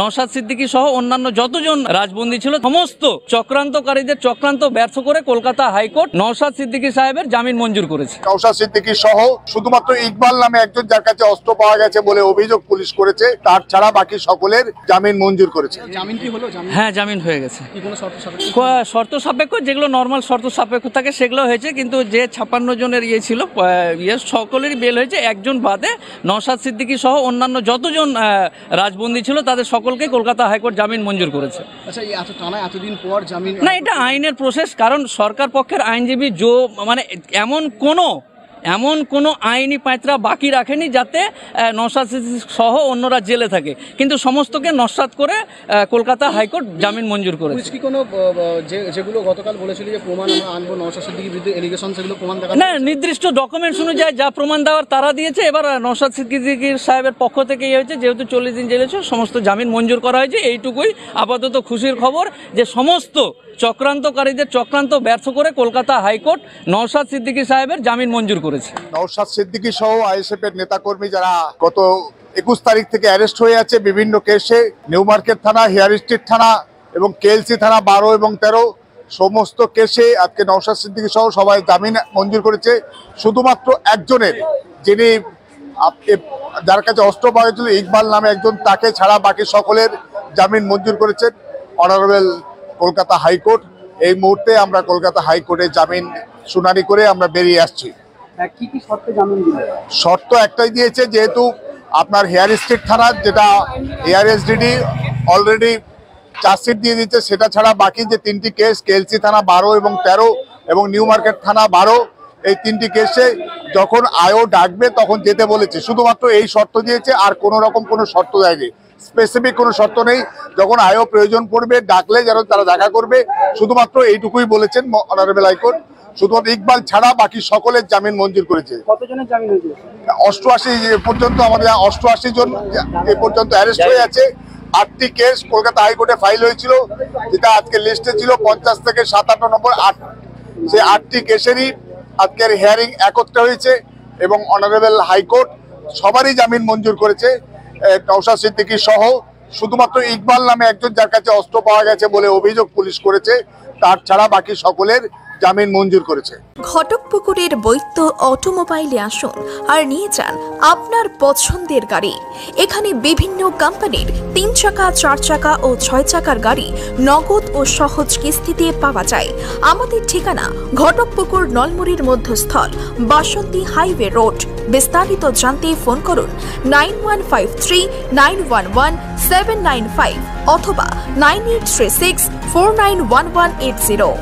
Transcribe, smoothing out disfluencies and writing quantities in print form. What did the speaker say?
নওশাদ সিদ্দিকী সহ অন্যান্য যতজন রাজবন্দী ছিল সমস্ত চক্রান্তকারীদের চক্রান্ত ব্যর্থ করে কলকাতা হাইকোর্ট নওশাদ সিদ্দিকী সাহেবের জামিন মঞ্জুর করেছে। নওশাদ সিদ্দিকী সহ শুধুমাত্র ইকবাল নামে একজন যার কাছে অস্ত্র পাওয়া গেছে বলে অভিযোগ পুলিশ করেছে, তার ছাড়া বাকি সকলের জামিন মঞ্জুর করেছে। জামিন কি হলো? হ্যাঁ, জামিন হয়ে গেছে। শর্ত সাপেক্ষ যেগুলো নর্মাল শর্ত সাপেক্ষ থাকে সেগুলো হয়েছে, কিন্তু যে 56 জনের ছিল সকলেরই বেল হয়েছে, একজন বাদে নওশাদ সিদ্দিকী সহ অন্যান্য যতজন রাজবন্দী ছিল তাদের সকলকে কলকাতা হাইকোর্ট জামিন মঞ্জুর করেছে। আচ্ছা, এই এতদিন পর জামিন? না, এটা আইনের প্রসেস, কারণ সরকার পক্ষের আইনজীবী মানে এমন কোনো আইনি পাঁচরা বাকি রাখেনি যাতে নওশাদ সিদ্দিকী সহ অন্যরা জেলে থাকে, কিন্তু সমস্তকে নস্যাৎ করে কলকাতা হাইকোর্ট জামিন মঞ্জুর করেছে। কি কোনো যেগুলো গতকাল বলেছিল যে প্রমাণ আমরা আনবো নওশাদ সিদ্দিকীর বিরুদ্ধে এলিগেশন, সেগুলো প্রমাণ দেখা না, নির্দিষ্ট ডকুমেন্টস অনুযায়ী যা প্রমাণ দেওয়ার তারা দিয়েছে। এবার নওশাদ সিদ্দিকী সাহেবের পক্ষ থেকে হয়েছে, যেহেতু 40 দিন জেলে ছিল, সমস্ত জামিন মঞ্জুর করা হয়েছে। এইটুকুই আপাতত খুশির খবর যে সমস্ত চক্রান্তকারীদের চক্রান্ত ব্যর্থ করে কলকাতা হাইকোর্ট নওশাদ সিদ্দিকী সাহেবের জামিন মঞ্জুর করেছে। নওশাদ সিদ্দিকী সহ আইএসএফ এর নেতাকর্মী যারা গত 21 তারিখ থেকে অ্যারেস্ট হয়ে আছে বিভিন্ন কেসে, নিউ মার্কেট থানা, হেয়ার স্ট্রিট থানা এবং কেএলসি থানা 12 এবং 13 সমস্ত কেসে আজকে নওশাদ সিদ্দিকী সহ সবাই জামিন মঞ্জুর করেছে। শুধুমাত্র একজনের, যিনি যার কাছে অস্ত্র পাওয়া গেছিল ইকবাল নামে একজন, তাকে ছাড়া বাকি সকলের জামিন মঞ্জুর করেছেন অনারেবল কলকাতা হাইকোর্ট। এই মুহূর্তে আমরা কলকাতা হাইকোর্টে জামিন শুনানি করে আমরা বেরিয়ে আসছি। কি কি শর্তে জামিন দিলেন? শর্ত একটাই দিয়েছে, যেহেতু আপনার হেয়ার স্ট্রিট থানা যেটা এআরএসডিডি অলরেডি চার্জশিট দিয়ে দিচ্ছে, সেটা ছাড়া বাকি যে 3টি কেস কেএলসি থানা 12 এবং 13 এবং নিউ মার্কেট থানা 12, এই 3টি কেসে যখন আয়ও ডাকবে তখন যেতে বলেছে। শুধুমাত্র এই শর্ত দিয়েছে, আর কোনো রকম কোনো শর্ত দেয়নি, স্পেসিফিক কোনো শর্ত নেই। যখন আয়ও প্রয়োজন পড়বে ডাকলে যেন তারা দেখা করবে, শুধুমাত্র এইটুকুই বলেছেন অনারেবল হাইকোর্ট। শুধুমাত্র ইকবাল ছাড়া বাকি সকলের জামিন মঞ্জুর করেছে। কতজনের জামিন হয়েছে? 88 পর্যন্ত, আমাদের 88 জন এ পর্যন্ত অ্যারেস্ট হয়ে আছে। 8টি কেস কলকাতা হাইকোর্টে ফাইল হয়েছিল, যেটা আজকে লিস্টে ছিল 50 থেকে 57 নম্বর 8। সেই 8টি কেসেরই আজকের হিয়ারিং একত্রে হয়েছে এবং অনারেবল হাইকোর্ট সবারই জামিন মঞ্জুর করেছে। নওশাদ সিদ্দিকী সহ শুধুমাত্র ইকবাল নামে একজন যার কাছে অস্ত্র পাওয়া গেছে বলে অভিযোগ পুলিশ করেছে, তার ছাড়া বাকি সকলের জামিন মঞ্জুর করেছে। ঘটকপুকুরের বৈদ্য অটোমোবাইলে আসুন আর নিয়ে যান আপনার পছন্দের গাড়ি। এখানে বিভিন্ন কোম্পানির 3 চাকা, 4 চাকা ও 6 চাকার গাড়ি নগদ ও সহজ কিস্তিতে পাওয়া যায়। আমাদের ঠিকানা ঘটকপুকুর নলমুড়ির মধ্যস্থল, বাসন্তী হাইওয়ে রোড। বিস্তারিত জানতে ফোন করুন 9153911795 অথবা 9836491180।